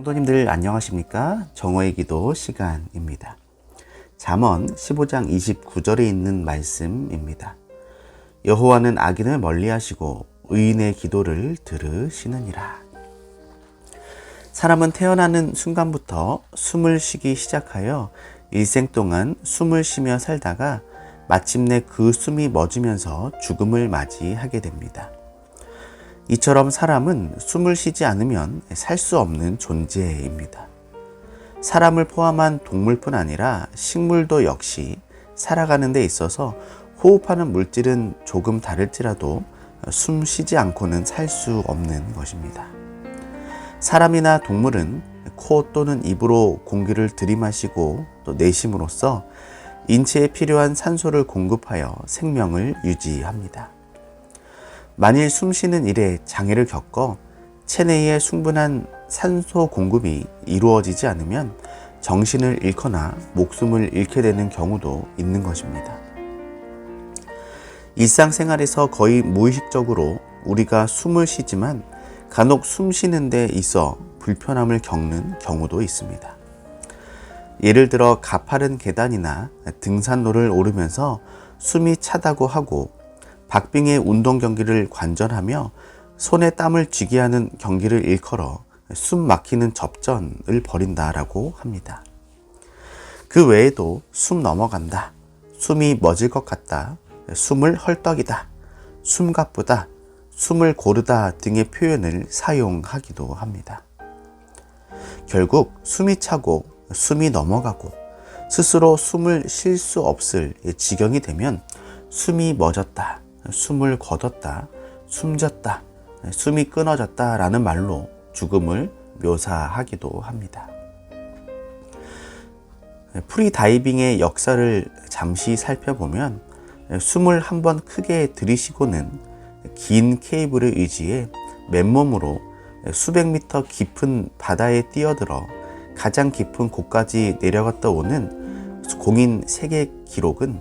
성도님들 안녕하십니까? 정오의 기도 시간입니다. 잠언 15장 29절에 있는 말씀입니다. 여호와는 악인을 멀리하시고 의인의 기도를 들으시느니라. 사람은 태어나는 순간부터 숨을 쉬기 시작하여 일생 동안 숨을 쉬며 살다가 마침내 그 숨이 멎으면서 죽음을 맞이하게 됩니다. 이처럼 사람은 숨을 쉬지 않으면 살 수 없는 존재입니다. 사람을 포함한 동물뿐 아니라 식물도 역시 살아가는 데 있어서 호흡하는 물질은 조금 다를지라도 숨 쉬지 않고는 살 수 없는 것입니다. 사람이나 동물은 코 또는 입으로 공기를 들이마시고 또 내쉼으로써 인체에 필요한 산소를 공급하여 생명을 유지합니다. 만일 숨쉬는 일에 장애를 겪어 체내에 충분한 산소 공급이 이루어지지 않으면 정신을 잃거나 목숨을 잃게 되는 경우도 있는 것입니다. 일상생활에서 거의 무의식적으로 우리가 숨을 쉬지만 간혹 숨 쉬는 데 있어 불편함을 겪는 경우도 있습니다. 예를 들어 가파른 계단이나 등산로를 오르면서 숨이 차다고 하고 박빙의 운동 경기를 관전하며 손에 땀을 쥐게 하는 경기를 일컬어 숨 막히는 접전을 벌인다라고 합니다. 그 외에도 숨 넘어간다, 숨이 멎을 것 같다, 숨을 헐떡이다, 숨가쁘다, 숨을 고르다 등의 표현을 사용하기도 합니다. 결국 숨이 차고 숨이 넘어가고 스스로 숨을 쉴 수 없을 지경이 되면 숨이 멎었다, 숨을 거뒀다, 숨졌다, 숨이 끊어졌다 라는 말로 죽음을 묘사하기도 합니다. 프리다이빙의 역사를 잠시 살펴보면 숨을 한번 크게 들이쉬고는 긴 케이블을 의지해 맨몸으로 수백 미터 깊은 바다에 뛰어들어 가장 깊은 곳까지 내려갔다 오는 공인 세계 기록은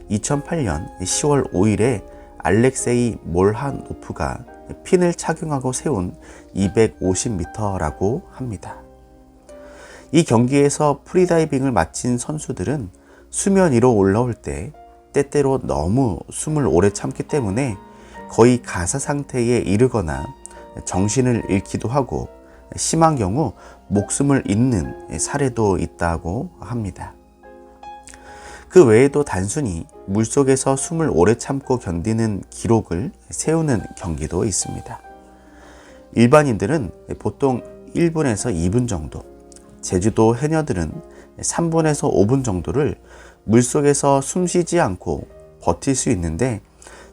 2008년 10월 5일에 알렉세이 몰하노프가 핀을 착용하고 세운 250m라고 합니다. 이 경기에서 프리다이빙을 마친 선수들은 수면 위로 올라올 때 때때로 너무 숨을 오래 참기 때문에 거의 가사 상태에 이르거나 정신을 잃기도 하고 심한 경우 목숨을 잃는 사례도 있다고 합니다. 그 외에도 단순히 물속에서 숨을 오래 참고 견디는 기록을 세우는 경기도 있습니다. 일반인들은 보통 1분에서 2분 정도, 제주도 해녀들은 3분에서 5분 정도를 물속에서 숨쉬지 않고 버틸 수 있는데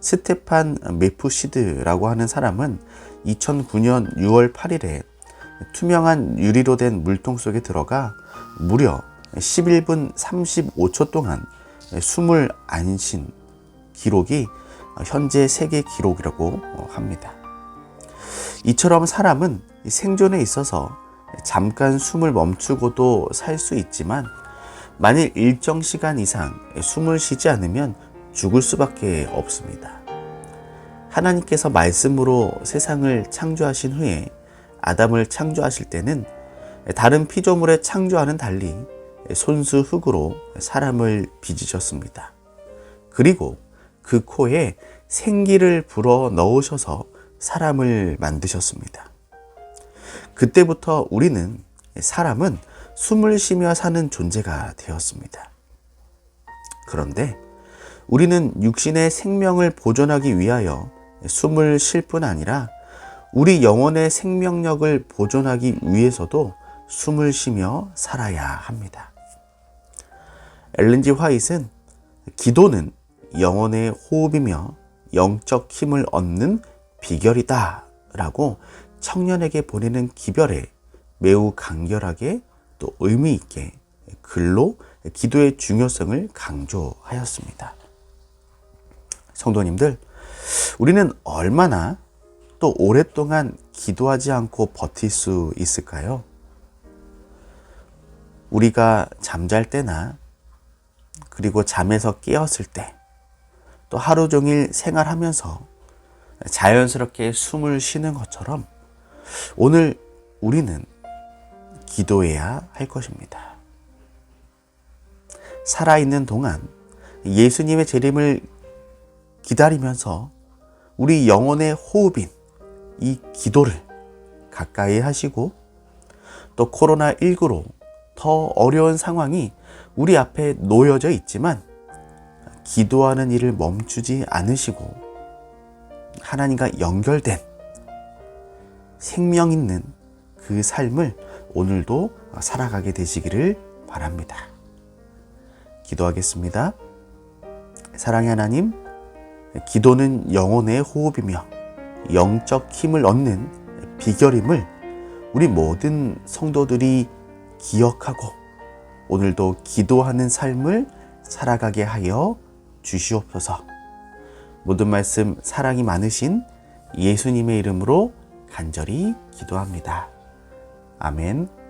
스테판 메푸시드라고 하는 사람은 2009년 6월 8일에 투명한 유리로 된 물통 속에 들어가 무려 11분 35초 동안 숨을 안 쉰 기록이 현재 세계 기록이라고 합니다. 이처럼 사람은 생존에 있어서 잠깐 숨을 멈추고도 살 수 있지만 만일 일정 시간 이상 숨을 쉬지 않으면 죽을 수밖에 없습니다. 하나님께서 말씀으로 세상을 창조하신 후에 아담을 창조하실 때는 다른 피조물의 창조와는 달리 손수 흙으로 사람을 빚으셨습니다. 그리고 그 코에 생기를 불어 넣으셔서 사람을 만드셨습니다. 그때부터 우리는 사람은 숨을 쉬며 사는 존재가 되었습니다. 그런데 우리는 육신의 생명을 보존하기 위하여 숨을 쉴 뿐 아니라 우리 영혼의 생명력을 보존하기 위해서도 숨을 쉬며 살아야 합니다. 엘렌 G 화이트는 기도는 영혼의 호흡이며 영적 힘을 얻는 비결이다 라고 청년에게 보내는 기별에 매우 간결하게 또 의미 있게 글로 기도의 중요성을 강조하였습니다. 성도님들, 우리는 얼마나 또 오랫동안 기도하지 않고 버틸 수 있을까요? 우리가 잠잘 때나 그리고 잠에서 깨었을 때 또 하루 종일 생활하면서 자연스럽게 숨을 쉬는 것처럼 오늘 우리는 기도해야 할 것입니다. 살아있는 동안 예수님의 재림을 기다리면서 우리 영혼의 호흡인 이 기도를 가까이 하시고, 또 코로나19로 더 어려운 상황이 우리 앞에 놓여져 있지만 기도하는 일을 멈추지 않으시고 하나님과 연결된 생명 있는 그 삶을 오늘도 살아가게 되시기를 바랍니다. 기도하겠습니다. 사랑의 하나님, 기도는 영혼의 호흡이며 영적 힘을 얻는 비결임을 우리 모든 성도들이 기억하고 오늘도 기도하는 삶을 살아가게 하여 주시옵소서. 모든 말씀 사랑이 많으신 예수님의 이름으로 간절히 기도합니다. 아멘.